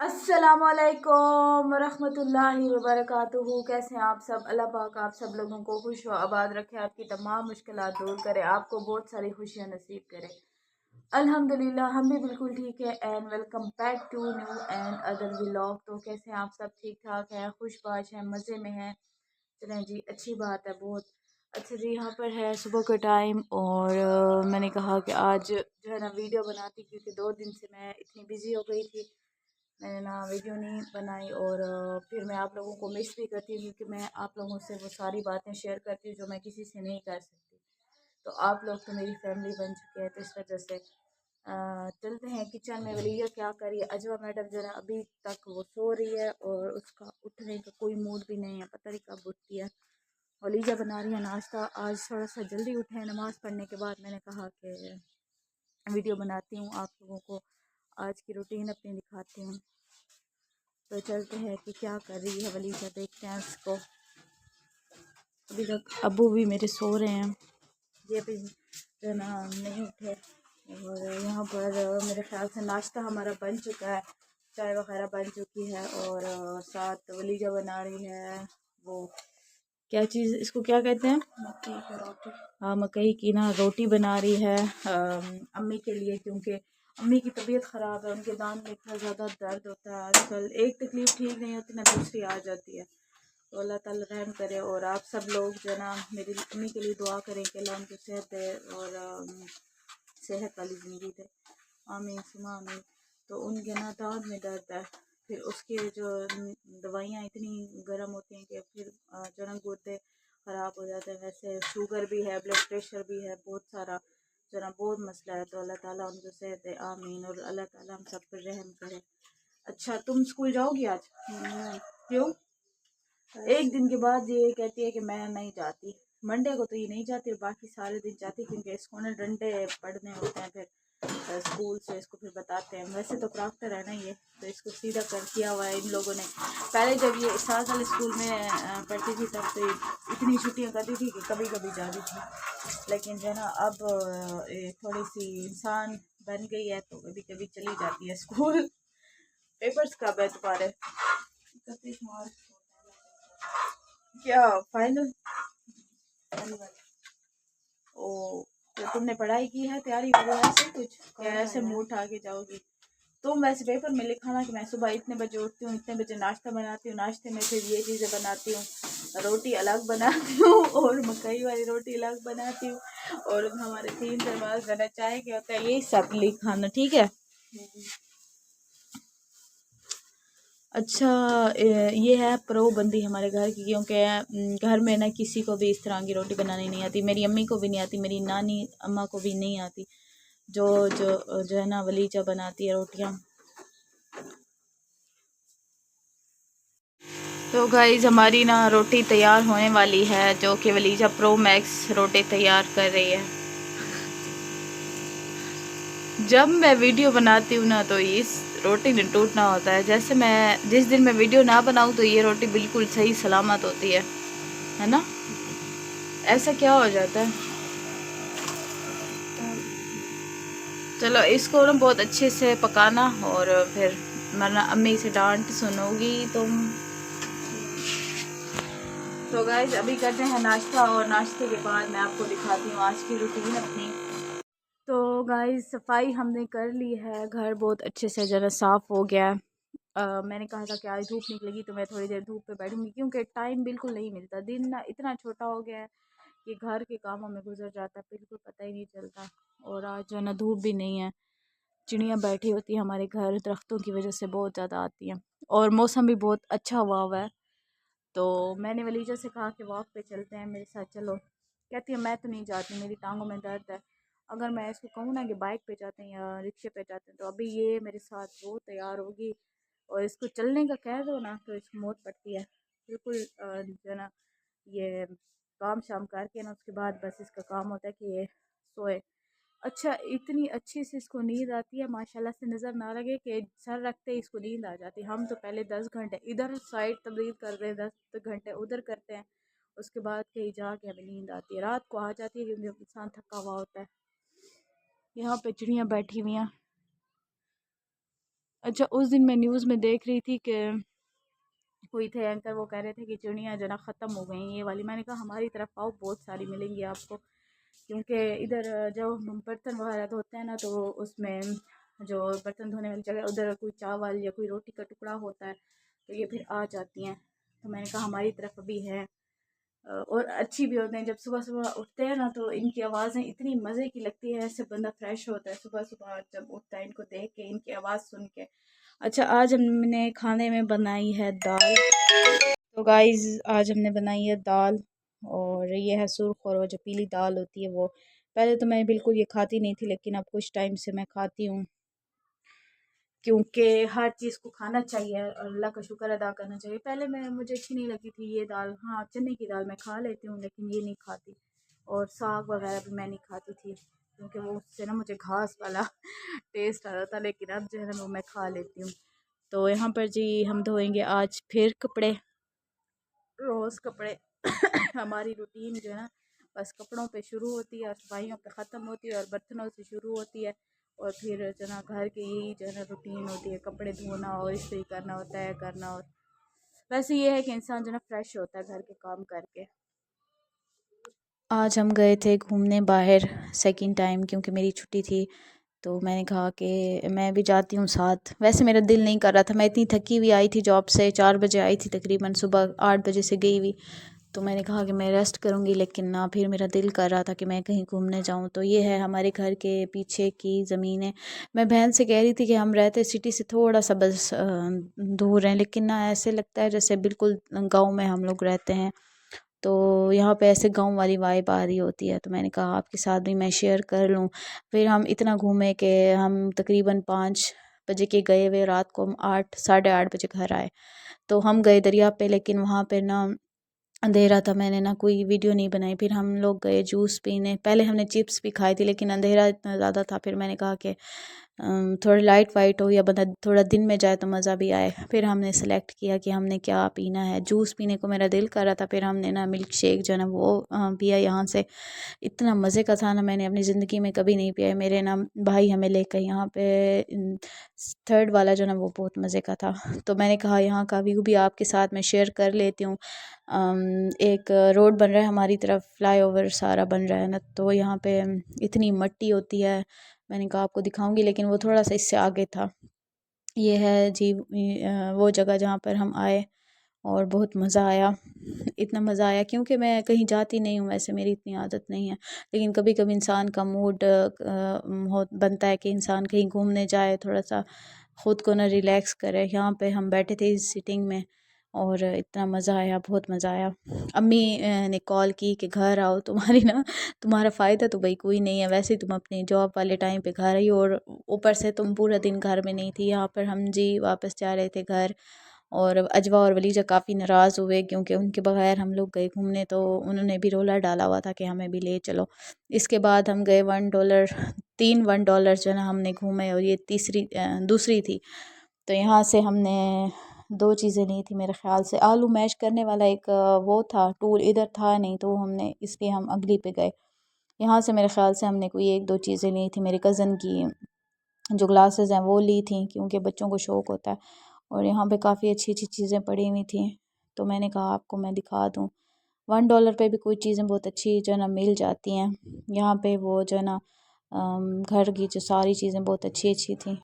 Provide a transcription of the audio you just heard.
अस्सलामुअलैकुम वरहमतुल्लाहि वबरकातुहू। कैसे हैं आप सब? अल्लाह पाक आप सब लोगों को खुश व आबाद रखे, आपकी तमाम मुश्किलात दूर करे, आपको बहुत सारी खुशियां नसीब करे। अल्हम्दुलिल्लाह हम भी बिल्कुल ठीक है। And welcome back to new and other vlog. तो कैसे हैं आप सब? ठीक ठाक हैं, खुशबाश हैं, मज़े में हैं? चलें जी, अच्छी बात है बहुत। अच्छा जी, यहाँ पर है सुबह का टाइम और मैंने कहा कि आज जो है ना वीडियो बनाती, क्योंकि 2 दिन से मैं इतनी बिज़ी हो गई थी, मैंने ना वीडियो नहीं बनाई। और फिर मैं आप लोगों को मिस भी करती हूँ, क्योंकि मैं आप लोगों से वो सारी बातें शेयर करती हूँ जो मैं किसी से नहीं कर सकती। तो आप लोग तो मेरी फैमिली बन चुके हैं, तो इस वजह से चलते हैं किचन में। वलीजा क्या करी है? अजवा मैडम जो है अभी तक वो सो रही है और उसका उठने का कोई मूड भी नहीं है, पता नहीं कब उठती है। वलीजा बना रही है नाश्ता। आज थोड़ा सा जल्दी उठे हैं नमाज़ पढ़ने के बाद। मैंने कहा कि वीडियो बनाती हूँ, आप लोगों को आज की रूटीन अपनी दिखाती हूँ। तो चलते हैं कि क्या कर रही है वलीजा, देखते हैं उसको। अभी तक अब्बू भी मेरे सो रहे हैं, ये भी जो है ना नहीं उठे। और यहाँ पर मेरे ख्याल से नाश्ता हमारा बन चुका है, चाय वगैरह बन चुकी है। और साथ वलीजा बना रही है वो क्या चीज़, इसको क्या कहते हैं? मकई की रोटी। हाँ, मकई की ना रोटी बना रही है अम्मी के लिए, क्योंकि अम्मी की तबीयत ख़राब है, उनके दांत में इतना ज़्यादा दर्द होता है आजकल। एक तकलीफ़ ठीक नहीं होती ना दूसरी आ जाती है। तो अल्लाह ताला रहम करे। और आप सब लोग जो है ना मेरी अम्मी के लिए दुआ करें कि अल्लाह उनको सेहत दे और सेहत वाली ज़िंदगी दे। आमीन सुमा आमीन। तो उनके ना दांत में दर्द है, फिर उसके जो दवाइयाँ इतनी गर्म होती हैं कि फिर जो ना गुर्दे ख़राब हो जाते हैं। वैसे शुगर भी है, ब्लड प्रेशर भी है, बहुत सारा जो ना बहुत मसला है। तो अल्लाह ताला उनको सेहत दे, आमीन। और अल्लाह ताला हम सब पर रहम करे। अच्छा, तुम स्कूल जाओगी आज? क्यों? एक दिन के बाद ये कहती है कि मैं नहीं जाती। मंडे को तो ये नहीं जाती और बाकी सारे दिन जाती, क्योंकि इसको ना डंडे पढ़ने होते हैं फिर स्कूल से। इसको फिर बताते हैं, वैसे तो क्राफ्टर है ना ये, तो इसको सीधा कर किया हुआ है इन लोगों ने। पहले जब ये साल साल स्कूल में पढ़ती थी तब तो इतनी छुट्टियां करती थी कि कभी कभी जाती थी। लेकिन जो है ना अब थोड़ी सी इंसान बन गई है, तो कभी कभी चली जाती है स्कूल। पेपर्स कब है तुम्हारे? 31 मार्च। क्या फाइनल? ओ, तो तुमने पढ़ाई की है, तैयारी वगैरह ऐसे कुछ, या ऐसे मुंह उठा के जाओगी? तुम वैसे पेपर में लिखा ना कि मैं सुबह इतने बजे उठती हूँ, इतने बजे नाश्ता बनाती हूँ, नाश्ते में फिर ये चीज़ें बनाती हूँ, रोटी अलग बनाती हूँ और मकई वाली रोटी अलग बनाती हूँ, और हमारे 3 जमा चाय के होता है, यही सब लिखाना, ठीक है? अच्छा, ये है प्रोबंदी हमारे घर की, क्योंकि घर में ना किसी को भी इस तरह की रोटी बनानी नहीं आती। मेरी अम्मी को भी नहीं आती, मेरी नानी अम्मा को भी नहीं आती। जो जो जो है ना वलीजा बनाती है रोटियां। तो गाइज हमारी ना रोटी तैयार होने वाली है, जो कि वलीजा प्रो मैक्स रोटी तैयार कर रही है। जब मैं वीडियो बनाती हूँ ना तो इस रोटी ने टूटना होता है। जैसे मैं जिस दिन मैं वीडियो ना बनाऊँ तो ये रोटी बिल्कुल सही सलामत होती है ना? ऐसा क्या हो जाता है? चलो इसको ना बहुत अच्छे से पकाना, और फिर वरना अम्मी से डांट सुनोगी तुम। तो गाइस अभी करते हैं नाश्ता, और नाश्ते के बाद मैं आपको दिखाती हूँ आज की रूटीन अपनी। तो गाइस सफाई हमने कर ली है, घर बहुत अच्छे से ज़रा साफ़ हो गया है। मैंने कहा था कि आज धूप निकलेगी तो मैं थोड़ी देर धूप पे बैठूंगी, क्योंकि टाइम बिल्कुल नहीं मिलता। दिन ना इतना छोटा हो गया है कि घर के कामों में गुजर जाता है, बिल्कुल पता ही नहीं चलता। और आज जो है ना धूप भी नहीं है, चिड़ियाँ बैठी होती हैं हमारे घर, दरख्तों की वजह से बहुत ज़्यादा आती हैं, और मौसम भी बहुत अच्छा हुआ है। तो मैंने वलीजा से कहा कि वॉक पे चलते हैं, मेरे साथ चलो। कहती है मैं तो नहीं जाती, मेरी टांगों में दर्द है। अगर मैं इसको कहूँ ना कि बाइक पे जाते हैं या रिक्शे पे जाते हैं, तो अभी ये मेरे साथ वो तैयार होगी, और इसको चलने का कह दो ना तो इसको मौत पड़ती है बिल्कुल। जो है ना ये काम शाम करके ना उसके बाद बस इसका काम होता है कि ये सोए। अच्छा, इतनी अच्छी से इसको नींद आती है माशाल्लाह से, नज़र ना लगे कि सर रखते ही इसको नींद आ जाती है। हम तो पहले 10 घंटे इधर साइड तब्दील कर रहे हैं, 10 घंटे उधर करते हैं, उसके बाद कहीं जाके हमें नींद आती है। रात को आ जाती है क्योंकि इंसान थका हुआ होता है। यहाँ पे चिड़ियाँ बैठी हुई हैं, अच्छा, उस दिन मैं न्यूज़ में देख रही थी कि कोई थे एंकर, वो कह रहे थे कि चिड़ियाँ जो ना ख़त्म हो गई ये वाली। मैंने कहा हमारी तरफ आओ, बहुत सारी मिलेंगी आपको, क्योंकि इधर जो बर्तन वगैरह धोते हैं ना, तो उसमें जो बर्तन धोने वाली जगह उधर कोई चावल या कोई रोटी का टुकड़ा होता है, तो ये फिर आ जाती हैं। तो मैंने कहा हमारी तरफ अभी है। और अच्छी भी होते हैं। जब सुबह सुबह उठते हैं ना, तो इनकी आवाज़ें इतनी मज़े की लगती है, ऐसे बंदा फ्रेश होता है सुबह सुबह जब उठता है इनको देख के, इनकी आवाज़ सुन के। अच्छा, आज हमने खाने में बनाई है दाल। तो गाइस, आज हमने बनाई है दाल, और ये है सुर्ख, और वो जो पीली दाल होती है वो। पहले तो मैं बिल्कुल ये खाती नहीं थी, लेकिन अब कुछ टाइम से मैं खाती हूँ, क्योंकि हर चीज़ को खाना चाहिए और अल्लाह का शुक्र अदा करना चाहिए। पहले मैं मुझे अच्छी नहीं लगती थी ये दाल। हाँ, चने की दाल मैं खा लेती हूँ, लेकिन ये नहीं खाती। और साग वगैरह भी मैं नहीं खाती थी, क्योंकि वो उससे ना मुझे घास वाला टेस्ट आता था, लेकिन अब जो है ना वो मैं खा लेती हूँ। तो यहाँ पर जी हम धोएंगे आज फिर कपड़े, रोज़ कपड़े। हमारी रूटीन जो है ना, बस कपड़ों पे शुरू होती है और सफाइयों पे ख़त्म होती है, और बर्तनों से शुरू होती है, और फिर जो है ना घर की यही जो है ना रूटीन होती है, कपड़े धोना और इस्त्री करना होता है करना। और वैसे ये है कि इंसान जो है ना फ्रेश होता है घर के काम करके। आज हम गए थे घूमने बाहर सेकंड टाइम, क्योंकि मेरी छुट्टी थी, तो मैंने कहा कि मैं भी जाती हूँ साथ। वैसे मेरा दिल नहीं कर रहा था, मैं इतनी थकी हुई आई थी जॉब से, 4 बजे आई थी तकरीबन, सुबह 8 बजे से गई हुई। तो मैंने कहा कि मैं रेस्ट करूँगी, लेकिन ना, फिर मेरा दिल कर रहा था कि मैं कहीं घूमने जाऊँ। तो ये है हमारे घर के पीछे की ज़मीन है। मैं बहन से कह रही थी कि हम रहते सिटी से थोड़ा सा बस दूर हैं, लेकिन ना ऐसे लगता है जैसे बिल्कुल गांव में हम लोग रहते हैं। तो यहाँ पे ऐसे गांव वाली वाइब आ रही होती है, तो मैंने कहा आपके साथ भी मैं शेयर कर लूँ। फिर हम इतना घूमे कि हम तकरीबन 5 बजे के गए हुए, रात को हम 8 साढ़े 8 बजे घर आए। तो हम गए दरिया पे, लेकिन वहाँ पे ना अंधेरा था, मैंने ना कोई वीडियो नहीं बनाई। फिर हम लोग गए जूस पीने, पहले हमने चिप्स भी खाई थी, लेकिन अंधेरा इतना ज़्यादा था, फिर मैंने कहा कि थोड़ा लाइट वाइट हो, या बंदा थोड़ा दिन में जाए तो मज़ा भी आए। फिर हमने सेलेक्ट किया कि हमने क्या पीना है। जूस पीने को मेरा दिल कर रहा था, फिर हमने ना मिल्क शेक जो है ना वो पिया यहाँ से। इतना मज़े का था ना, मैंने अपनी ज़िंदगी में कभी नहीं पिया है। मेरे ना भाई हमें लेकर यहाँ पे थर्ड वाला जो ना वो बहुत मज़े का था। तो मैंने कहा यहाँ का व्यू भी आपके साथ मैं शेयर कर लेती हूँ। एक रोड बन रहा है हमारी तरफ, फ्लाईओवर सारा बन रहा है ना, तो यहाँ पे इतनी मट्टी होती है। मैंने कहा आपको दिखाऊंगी, लेकिन वो थोड़ा सा इससे आगे था। ये है जी वो जगह जहाँ पर हम आए, और बहुत मज़ा आया। इतना मज़ा आया क्योंकि मैं कहीं जाती नहीं हूँ, वैसे मेरी इतनी आदत नहीं है, लेकिन कभी कभी इंसान का मूड हो बनता है कि इंसान कहीं घूमने जाए, थोड़ा सा ख़ुद को ना रिलैक्स करे। यहाँ पे हम बैठे थे इस सिटिंग में, और इतना मज़ा आया, बहुत मज़ा आया। अम्मी ने कॉल की कि घर आओ, तुम्हारी ना तुम्हारा फ़ायदा तो भाई कोई नहीं है, वैसे ही तुम अपनी जॉब वाले टाइम पे घर आई, और ऊपर से तुम पूरा दिन घर में नहीं थी। यहाँ पर हम जी वापस जा रहे थे घर, और अजवा और वलीजा काफ़ी नाराज़ हुए, क्योंकि उनके बगैर हम लोग गए घूमने, तो उन्होंने भी रोला डाला हुआ था कि हमें भी ले चलो। इसके बाद हम गए $1, 3 $1 जो है ना हमने घूमे, और ये दूसरी थी। तो यहाँ से हमने 2 चीज़ें ली थी मेरे ख़्याल से। आलू मैश करने वाला एक वो था टूल, इधर था नहीं, तो हमने इसलिए हम अगली पे गए। यहाँ से मेरे ख़्याल से हमने कोई 1-2 चीज़ें ली थी। मेरी कज़न की जो ग्लासेस हैं वो ली थी, क्योंकि बच्चों को शौक़ होता है। और यहाँ पे काफ़ी अच्छी अच्छी चीज़ें पड़ी हुई थी, तो मैंने कहा आपको मैं दिखा दूँ। $1 पे भी कोई चीज़ें बहुत अच्छी जो है ना मिल जाती हैं। यहाँ पे वो जो है ना घर की जो सारी चीज़ें बहुत अच्छी अच्छी थी।